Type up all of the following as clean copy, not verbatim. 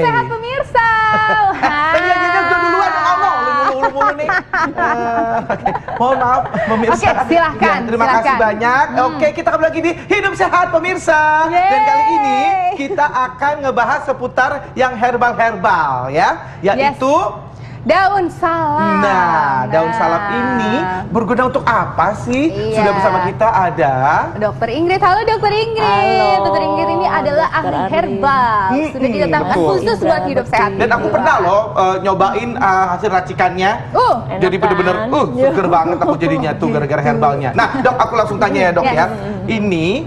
sehat pemirsa. Tadi lagi duluan ngomong mulu nih. Mohon maaf pemirsa. Oke, silahkan. Terima kasih banyak. Oke, kita kembali lagi di Hidup Sehat pemirsa. Dan kali ini kita akan ngebahas seputar yang herbal-herbal ya, yaitu daun salam. Nah, daun salam ini berguna untuk apa sih? Iya. Sudah bersama kita ada Dr. Ingrid. Halo Dr. Ingrid. Halo, Dr. Ingrid ini adalah ahli herbal. Sudah ditetapkan betul. khusus buat hidup sehat. Dan aku pernah loh nyobain hasil racikannya. Jadi Enak bener-bener kan? seger banget aku jadinya tuh gara-gara herbalnya. Nah, Dok, aku langsung tanya ya, Dok ya. Ini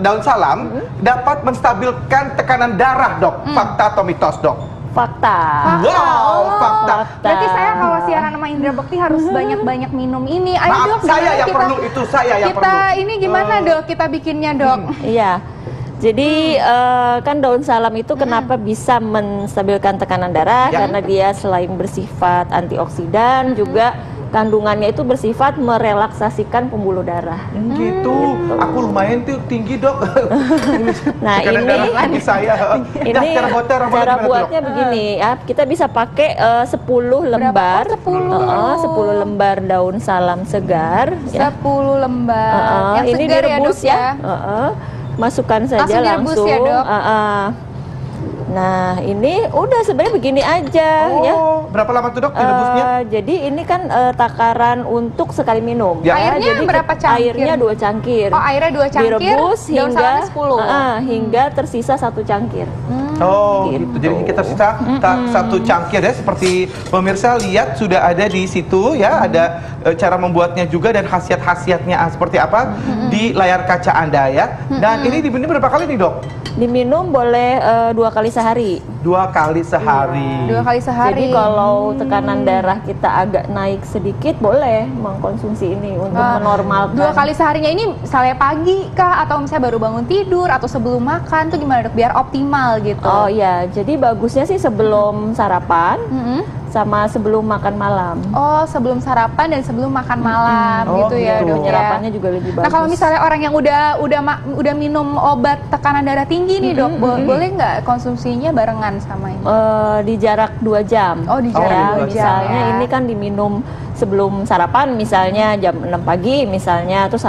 daun salam dapat menstabilkan tekanan darah, Dok. Fakta atau mitos, Dok? Fakta. Wow, fakta. Berarti saya kalau siaran sama Indra Bekti harus banyak-banyak minum ini. Ayo Maaf, Dok, saya gimana yang perlu, itu saya yang kita perlu. ini gimana Dok? Kita bikinnya Dok. Iya. Jadi kan daun salam itu kenapa bisa menstabilkan tekanan darah? Ya. Karena dia selain bersifat antioksidan juga kandungannya itu bersifat merelaksasikan pembuluh darah. Gitu. Aku lumayan tuh tinggi, Dok. Nah, Tekanan ini darah tinggi saya. ini cara cara gimana, buatnya Dok? begini ya. Kita bisa pakai 10 lembar. 10? 10 lembar daun salam segar ya. 10 lembar. Yang Ini segar direbus ya, Dok, ya. Masukkan saja Langsung direbus langsung. ya, Dok? Nah, ini udah sebenarnya begini aja ya. Berapa lama tuh, Dok, direbusnya? Jadi ini kan takaran untuk sekali minum. Ya. Airnya Jadi berapa cangkir? Airnya 2 cangkir. Oh, airnya 2 cangkir. Direbus daun hingga salamnya 10. hingga tersisa 1 cangkir. Oh, Gitu. gitu. Jadi kita sisa satu cangkir ya, seperti pemirsa lihat sudah ada di situ ya, ada cara membuatnya juga dan khasiat-khasiatnya seperti apa di layar kaca Anda ya. Dan ini diminum berapa kali nih, Dok? Diminum boleh 2 kali sehari. 2 kali sehari. 2 kali sehari. Jadi kalau tekanan darah kita agak naik sedikit, boleh mengkonsumsi ini untuk menormalkan. 2 kali seharinya ini misalnya pagi kah atau misalnya baru bangun tidur atau sebelum makan tuh gimana Dok biar optimal gitu? Oh iya, jadi bagusnya sih sebelum sarapan sama sebelum makan malam. Oh, sebelum sarapan dan sebelum makan malam gitu ya, Dok. Penyerapannya juga lebih bagus. Nah, kalau misalnya orang yang udah minum obat tekanan darah tinggi nih, Dok, boleh nggak konsumsinya barengan sama ini? Di jarak 2 jam. Oh, di jarak 2 jam. Misalnya ya. ini kan diminum sebelum sarapan, misalnya jam 6 pagi misalnya, terus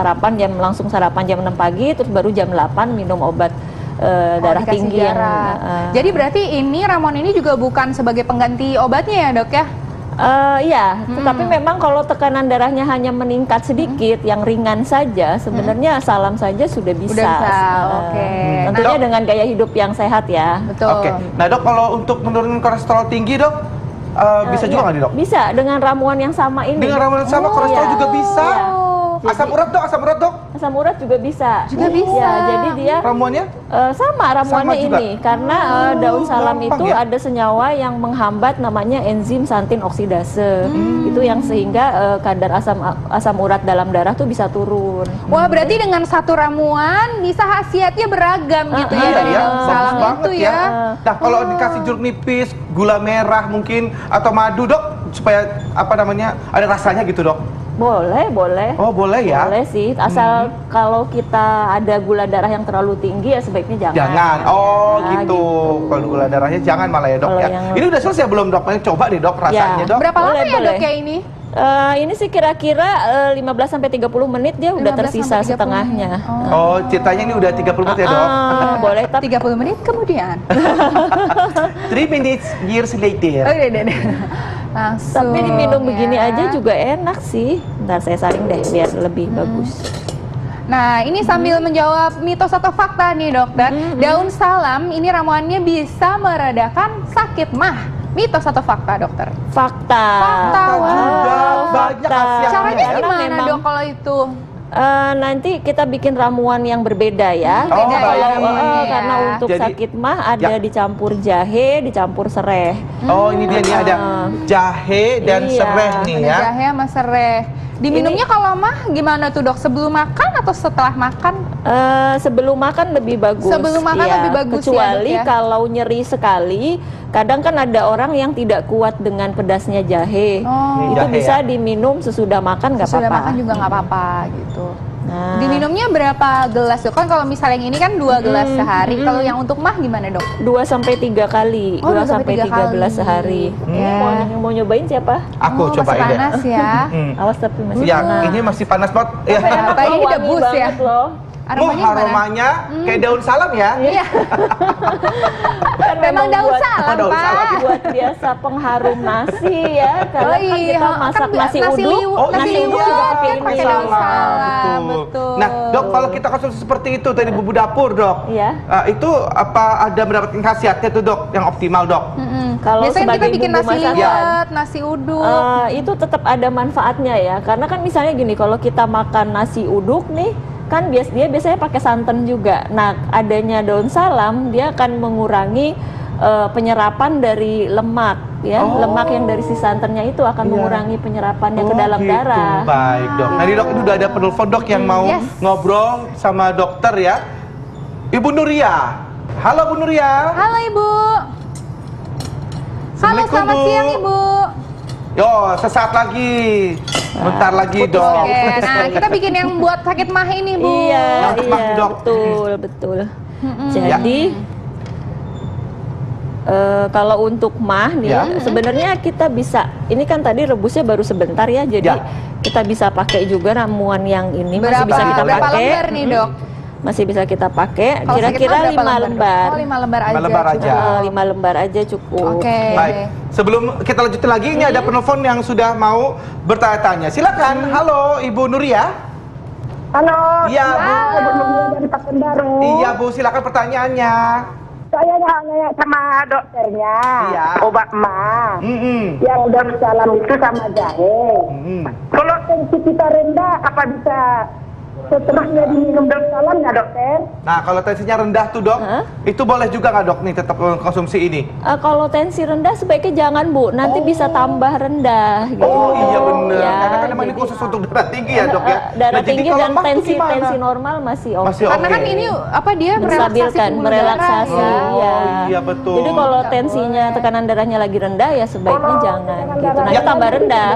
langsung sarapan jam 6 pagi, terus baru jam 8 minum obat darah dikasih tinggi darah. yang Jadi berarti ini ramuan ini juga bukan sebagai pengganti obatnya ya, Dok ya? iya, tetapi memang kalau tekanan darahnya hanya meningkat sedikit, yang ringan saja, sebenarnya salam saja sudah bisa. Udah bisa, oke. Tentunya Dok. dengan gaya hidup yang sehat ya. Betul. Oke. Nah, Dok, kalau untuk menurunkan kolesterol tinggi, Dok, bisa juga nggak nih, Dok? Bisa, dengan ramuan yang sama ini. Dengan ramuan yang sama kolesterol iya. juga bisa. Iya. Asam urat, Dok, asam urat, Dok. Asam urat juga bisa. Juga bisa. Ya, jadi dia Ramuannya? sama ramuannya Sama juga? ini karena daun salam gampang itu ya? ada senyawa yang menghambat namanya enzim santin oksidase. Itu yang sehingga kadar asam urat dalam darah tuh bisa turun. Wah, berarti dengan satu ramuan bisa khasiatnya beragam gitu ya Iya dari ya, daun bagus salam banget itu ya. Nah, kalau dikasih jeruk nipis, gula merah mungkin atau madu, Dok, supaya apa namanya ada rasanya gitu, Dok. Boleh, boleh. Oh, boleh ya? Boleh sih, asal kalau kita ada gula darah yang terlalu tinggi ya sebaiknya jangan. Jangan. Oh, Nah, gitu. Kalau gula darahnya jangan malah ya, Dok Kalau ya. yang- Ini udah selesai belum, Dok? Coba deh, Dok, rasanya, Dok. Berapa lama Boleh, ya, Dok, boleh. kayak ini? Ini sih kira-kira 15 sampai 30 menit dia udah 15 tersisa sampai 30 setengahnya. menit. Oh, ceritanya ini udah 30 menit ya, Dok? Boleh, tapi 30 menit kemudian. 3 minutes years later. Oh, udah. Langsung. tapi diminum begini ya. aja juga enak sih. Ntar saya saring deh biar lebih bagus. Nah, ini sambil menjawab mitos atau fakta nih, Dokter. Daun salam ini ramuannya bisa meredakan sakit mah. Mitos atau fakta, Dokter? Fakta. Fakta, Fakta juga, banyak khasiatnya. Caranya Karena gimana, memang, Dok, kalau itu? nanti kita bikin ramuan yang berbeda ya. Oh, Beda ya baik. ramuannya ya. Karena untuk Jadi- sakit mah ada dicampur jahe, dicampur sereh. Oh, ini dia nih ada jahe dan Iya. sereh nih Ada ya. jahe sama sereh. Diminumnya kalau mah gimana tuh, Dok? Sebelum makan atau setelah makan? Sebelum makan lebih bagus. Sebelum makan Iya, lebih bagus ya, kecuali Dok, ya? kalau nyeri sekali, kadang kan ada orang yang tidak kuat dengan pedasnya jahe. Oh. Itu Jahe bisa ya? diminum sesudah makan nggak Sudah apa-apa. makan juga nggak apa-apa gitu. Nah, Diminumnya berapa gelas dok? Kan kalau misalnya yang ini kan 2 gelas sehari. Kalau yang untuk mah gimana dok? 2 sampai 3 kali, Oh, 2 2 sampai sampai 3 3 gelas kali. sehari. Ya. Yang mau nyobain siapa? Aku Oh, cobain masih deh. panas ya. Awas tapi masih Ya, panas. ini masih panas banget. Ya. Apa ini Wangi debus ya? banget loh. Aromanya gimana? Aromanya kayak daun salam ya. Iya. Kan Memang daun buat- salam, daun Pak. salam. buat biasa pengharum nasi ya. Karena Oh kan iya, kita kan masak nasi nasi uduk, liwet, Oh, nasi iya. uduk juga pakai kan ini. pakai daun salam, betul. Nah, dok, kalau kita konsumsi seperti itu tadi bumbu dapur, dok. Iya. Itu apa ada mendapatkan khasiatnya tuh, dok, yang optimal, dok? Kalau Biasanya kita sebagai bikin bumbu nasi masakan, liwet, nasi uduk. itu tetap ada manfaatnya ya. Karena kan misalnya gini, kalau kita makan nasi uduk nih, kan dia biasanya pakai santan juga. Nah, adanya daun salam dia akan mengurangi penyerapan dari lemak ya. Oh. Lemak yang dari si santannya itu akan Iya. mengurangi penyerapannya ke Oh, dalam gitu. darah. Baik, dok. Nah, ini dok ini udah ada penelpon dok yang mau Yes. ngobrol sama dokter ya. Ibu Nuria. Halo Bu Nuria. Halo Ibu. Halo, Assalamualaikum, selamat Bu. siang Ibu. Yo, sesaat lagi. Bentar lagi, putus dok. Oke, nah kita bikin yang buat sakit mah ini Bu. Iya, Yang cepat, iya, Dok. betul. Jadi kalau untuk mah nih, Ya. sebenarnya kita bisa. Ini kan tadi rebusnya baru sebentar ya, jadi Ya. kita bisa pakai juga ramuan yang ini masih Berapa, bisa kita berapa pakai. lembar nih Dok? Masih bisa kita pakai. Kalau sakit Kira-kira mah berapa 5 lembar. Dok? Oh 5 lembar aja. 5 lembar cukup. aja. 5 lembar aja cukup. Oke. Baik. Sebelum kita lanjutin lagi, ini ada penelpon yang sudah mau bertanya-tanya. Silakan. Halo, Ibu Nuria. Halo, Iya, Bu. Ibu Nuria dari Pekanbaru. Iya, Bu. Silakan pertanyaannya. Saya nanya sama dokternya. Iya. Obat mah. Mm-mm. Yang daun salam itu sama jahe. Mm-mm. Kalau tensi kita rendah, apa bisa setelahnya diminum daun salam ya dokter? Nah, kalau tensinya rendah tuh, dok, Hah? itu boleh juga nggak, dok, nih tetap konsumsi ini? Kalau tensi rendah sebaiknya jangan Bu, nanti bisa tambah rendah. Gitu. Oh, iya bener. Ya, Karena kan emang ini jadi- khusus untuk darah tinggi ya, dok ya. Darah Nah, jadi tinggi kalau dan mah tuh tensi gimana? normal masih oke. Masih Karena oke. kan ini apa dia merelaksasi Menstabilkan, pembuluh merelaksasi. darah, ya. Oh, Iya. iya, betul. Jadi kalau Nggak tensinya, boleh. tekanan darahnya lagi rendah ya sebaiknya jangan gitu. Nanti Ya. tambah rendah.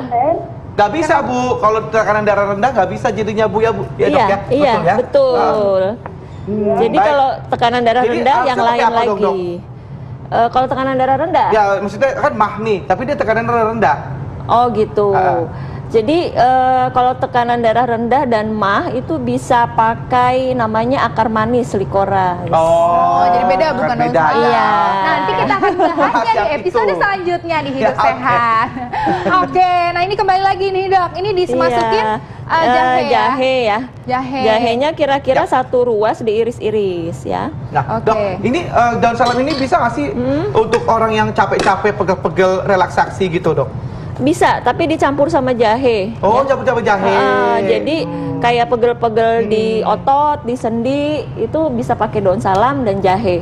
Nggak bisa, Bu. Kalau tekanan darah rendah nggak bisa jadinya, Bu, ya, Bu. Ya, dok, Iya, ya? iya, ya? betul. Jadi baik. kalau tekanan darah Jadi rendah harusnya yang pakai lain apa dong, lagi. Kalau tekanan darah rendah, Ya, maksudnya kan mah nih, tapi dia tekanan darah rendah. oh gitu. Ah. Jadi kalau tekanan darah rendah dan mah itu bisa pakai namanya akar manis likora. Oh, jadi beda bukan daun beda, salam. ya. Iya. Nanti kita akan bahasnya di Yang episode itu. selanjutnya di Hidup Ya, oke. Sehat. Oke, nah ini kembali lagi nih dok. Ini dimasukin jahe ya? Jahe ya. Jahe. Jahenya kira-kira Ya. 1 ruas diiris-iris ya. Nah, Oke. dok, ini daun salam ini bisa nggak sih untuk orang yang capek-capek, pegel-pegel, relaksasi gitu, dok? Bisa, tapi dicampur sama jahe. Oh, campur-campur jahe. Jadi kayak pegel-pegel di otot, di sendi itu bisa pakai daun salam dan jahe.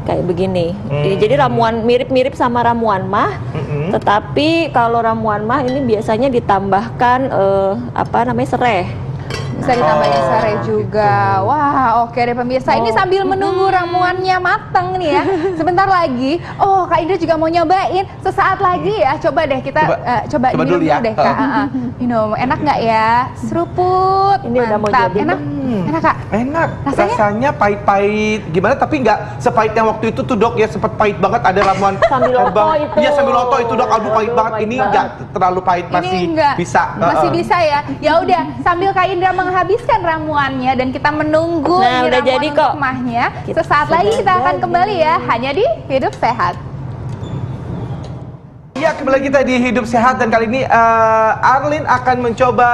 Kayak begini. Jadi ramuan mirip-mirip sama ramuan mah. Tetapi kalau ramuan mah ini biasanya ditambahkan apa namanya sereh. Bisa ditambahin Oh, serai juga. Wah, oke deh pemirsa. Ini sambil menunggu ramuannya matang nih ya. Sebentar lagi. Oh, Kak Indra juga mau nyobain. Sesaat lagi ya. Coba deh kita coba coba minum dulu ya. deh Kak. Minum. Enak nggak ya? Seruput. Ini udah mau Mantap. jadi. Enak. Enak Kak. Enak, Rasanya? rasanya pahit-pahit gimana tapi nggak sepahit yang waktu itu tuh, dok, ya sempet pahit banget, ada ramuan Sambiloto herbal. itu. Iya, sambiloto itu, dok, aduh pahit Aduh, banget. pahit Ini banget. nggak terlalu pahit, masih Ini enggak. bisa. Masih bisa ya. Ya udah, sambil Kak Indra menghabiskan ramuannya dan kita menunggu Nah, nih udah ramuan jadi untuk kok. mahnya. Kita Sesaat sudah lagi kita akan jadi. kembali ya hanya di Hidup Sehat. Iya, kembali kita di Hidup Sehat dan kali ini Arlin akan mencoba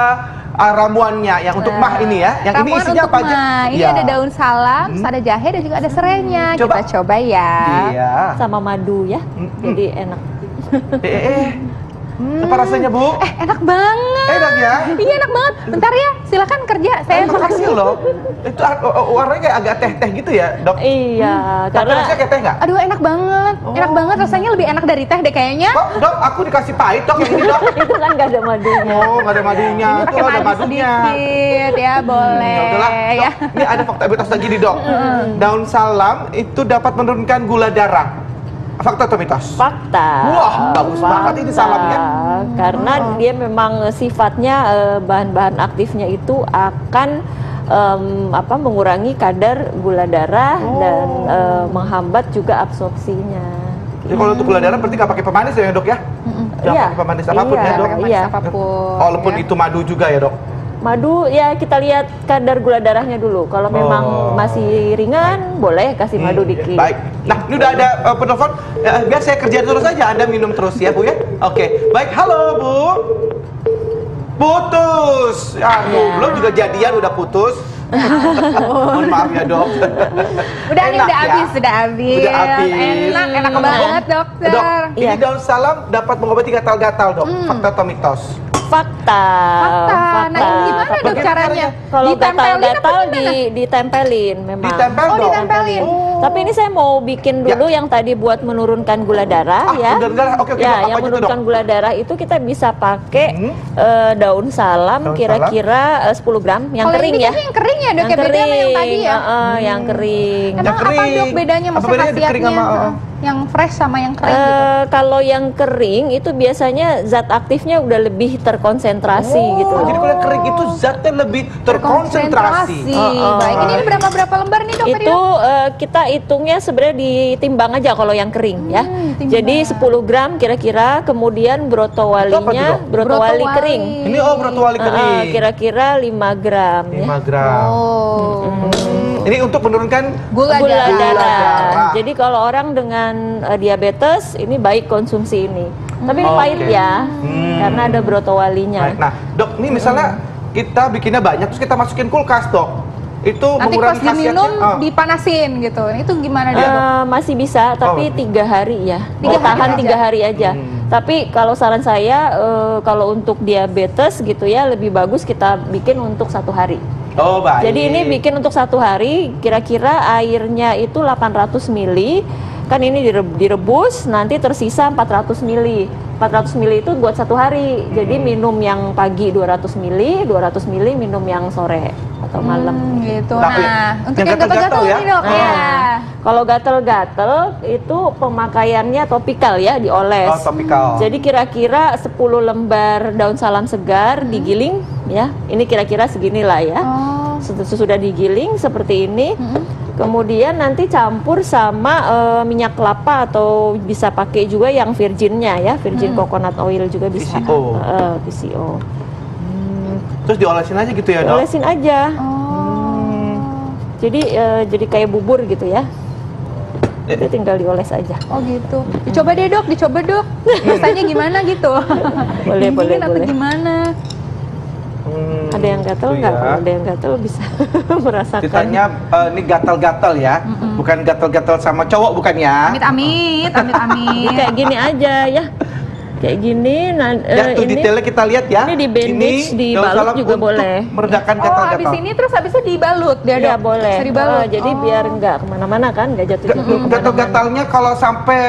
ramuannya yang untuk mah ini ya. Yang ini Ramuan isinya untuk apa aja? mah. Ini Iya. ada daun salam, terus ada jahe dan juga ada serainya. Coba. Kita coba ya. Iya. Sama madu ya. Jadi enak. Apa rasanya, Bu? Enak banget. Enak ya? Iya enak banget. Bentar ya, silakan kerja. Saya Makasih loh. Itu warnanya kayak agak teh-teh gitu ya, dok? Iya, Tapi karena rasanya kayak teh nggak? Aduh enak banget. Enak banget rasanya lebih enak dari teh deh kayaknya. Kok, dok, aku dikasih pahit, dok, yang ini, dok? itu kan gak ada madunya. Oh, nggak ada madunya. Tuh Pakai ada madu madunya. sedikit ya, boleh. Ya udahlah, dok. Ya. Ini ada fakta mitos lagi nih, dok. Daun salam itu dapat menurunkan gula darah. Fakta atau mitos? Fakta. Wah, bagus banget ini salamnya. Karena dia memang sifatnya bahan-bahan aktifnya itu akan mengurangi kadar gula darah dan menghambat juga absorpsinya. Jadi kalau untuk gula darah berarti nggak pakai pemanis ya dok ya? Jangan Iya. pakai pemanis apapun Iya. ya dok? Iya. Apapun. Walaupun ya. itu madu juga ya dok? Madu ya kita lihat kadar gula darahnya dulu. Kalau memang masih ringan, boleh kasih madu dikit. Baik. Nah, ini udah ada penelpon. Biar saya kerja terus aja, Anda minum terus ya Bu ya. Oke. Baik, halo Bu. Putus. Aduh, belum juga jadian udah putus. Mohon maaf ya dok. Udah nih, Enak udah ya? habis, sudah habis. Udah habis. Enak banget dokter. Dok, ini Iya. daun salam dapat mengobati gatal-gatal dok. Fakta atau mitos? Fakta. Fakta. Nah, ini gimana dok Bagaimana caranya? Kalau Ditempelin gatal-gatal apa gimana? ditempelin memang. Ditempel Oh, dok. ditempelin. Tapi ini saya mau bikin dulu yang tadi buat menurunkan gula darah ya. Gula darah. Oke, Ya, apa yang itu, menurunkan Dok? gula darah itu kita bisa pakai daun salam Daun kira-kira 10 gram yang Kalau kering ini ya. kayaknya yang kering ya dok, ya beda sama yang tadi ya. Yang kering. Emang apa kering. dok bedanya Apa maksudnya bedanya kering khasiatnya? sama, Yang fresh sama yang kering gitu. Kalau yang kering itu biasanya zat aktifnya udah lebih terkonsentrasi gitu. Jadi kalau yang kering itu zatnya lebih terkonsentrasi. Baik, ini berapa lembar nih dok tadi, Itu Dok? kita hitungnya sebenarnya ditimbang aja kalau yang kering ya. ditimbang. Jadi 10 gram kira-kira, kemudian brotowalinya, Itu apa tuh, Dok? brotowali Brotowali. kering. Ini brotowali kering. Kira-kira 5 gram 5 ya. gram. Oh. Ini untuk menurunkan Gula Gula darah. darah. Jadi kalau orang dengan diabetes ini baik konsumsi ini. Tapi ini pahit Oke. ya, karena ada brotowalinya. Baik. Nah, dok, ini misalnya kita bikinnya banyak terus kita masukin kulkas, dok. Itu Nanti pas mengurangi diminum khasiatnya. dipanasin gitu. Itu gimana dia dok? Masih bisa, tapi 3 hari ya. Tiga hari Tahan aja. 3 hari aja. Tapi kalau saran saya, kalau untuk diabetes gitu ya, lebih bagus kita bikin untuk 1 hari. Oh, baik. Jadi ini bikin untuk 1 hari, kira-kira airnya itu 800 ml. Kan ini direbus, nanti tersisa 400 ml. 400 ml itu buat 1 hari. Jadi minum yang pagi 200 ml, 200 ml minum yang sore atau malam. Gitu. Tapi Nah, untuk yang yang gatal-gatal gatal-gatal ya? ini dok ya. Kalau gatel-gatel itu pemakaiannya topikal ya, dioles. Oh, topikal. Jadi kira-kira 10 lembar daun salam segar digiling ya. Ini kira-kira seginilah ya. Oh. Sesudah digiling seperti ini. Kemudian nanti campur sama minyak kelapa atau bisa pakai juga yang virginnya ya, virgin coconut oil juga bisa. VCO. VCO. Terus diolesin aja gitu ya, dok? Olesin aja. Jadi kayak bubur gitu ya. Itu tinggal dioles aja. Oh gitu. Dicoba deh dok, dicoba dok. Rasanya gimana gitu? Boleh, boleh, Dingin atau boleh. gimana? Ada yang gatel gitu nggak? ya. Kalau ada yang gatel bisa merasakan. Ditanya ini gatal-gatal ya, bukan gatal-gatal sama cowok bukan ya? Amit-amit, amit-amit. Kayak gini aja ya. Kayak gini. Ya, tuh Ini detailnya kita lihat ya. ini di bandage, Ini dibalut daun salam juga untuk boleh. meredakan Oh, gatal-gatal. habis ini terus habis itu dibalut dia ya dok? boleh. Bisa dibalut. Jadi biar nggak kemana-mana kan, nggak jatuh-jatuh kemana-mana. Gatal-gatalnya kalau sampai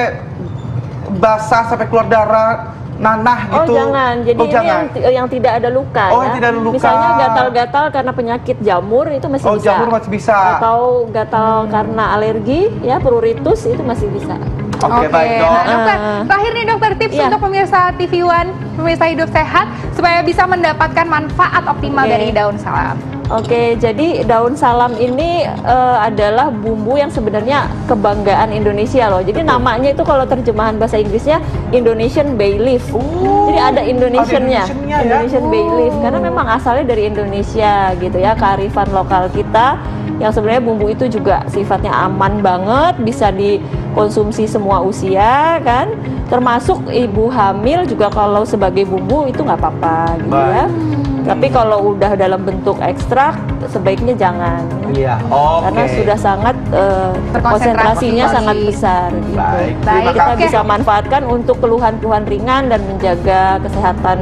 basah sampai keluar darah, nanah Oh gitu. jangan, jadi Oh, ini jangan. yang tidak ada luka Oh, ya. yang tidak ada luka. Misalnya gatal-gatal karena penyakit jamur itu masih Oh, bisa. jamur masih bisa. Atau gatal karena alergi ya, pruritus itu masih bisa. Oke, baik dok. Nah, dokter, terakhir nih dokter tips Iya. untuk pemirsa TV One, pemirsa hidup sehat supaya bisa mendapatkan manfaat optimal Oke. dari daun salam. Oke, jadi daun salam ini adalah bumbu yang sebenarnya kebanggaan Indonesia loh. Jadi namanya itu kalau terjemahan bahasa Inggrisnya Indonesian bay leaf. Jadi ada Indonesian-nya, ada Indonesian-nya ya? Indonesian bay leaf. Karena memang asalnya dari Indonesia gitu ya, kearifan lokal kita. Yang sebenarnya bumbu itu juga sifatnya aman banget, bisa dikonsumsi semua usia kan. Termasuk ibu hamil juga kalau sebagai bumbu itu nggak apa-apa gitu ya. Tapi kalau udah dalam bentuk ekstrak sebaiknya jangan. Iya, oke. Karena sudah sangat konsentrasinya sangat besar gitu. Baik, Baik, terima Kita kasih. bisa manfaatkan untuk keluhan-keluhan ringan dan menjaga kesehatan,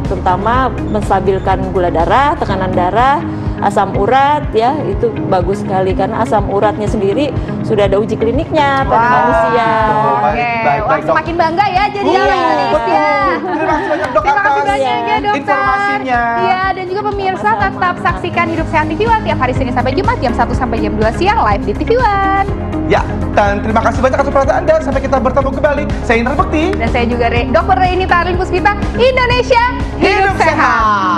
terutama menstabilkan gula darah, tekanan darah, asam urat ya, itu bagus sekali karena asam uratnya sendiri sudah ada uji kliniknya pada manusia. Oke, wah Dok. semakin bangga ya jadi Iya. orang Indonesia. Terima kasih banyak dok Terima kasih atas banyak ya dokter. informasinya. Iya, dan juga pemirsa tetap saksikan Hidup Sehat TV One tiap hari Senin sampai Jumat jam 1 sampai jam 2 siang live di TV One. Ya, dan terima kasih banyak atas perhatian Anda. Sampai kita bertemu kembali. Saya Indra Bekti. Dan saya juga Dr. Reini Tarlin Puspita, Indonesia Hidup Sehat.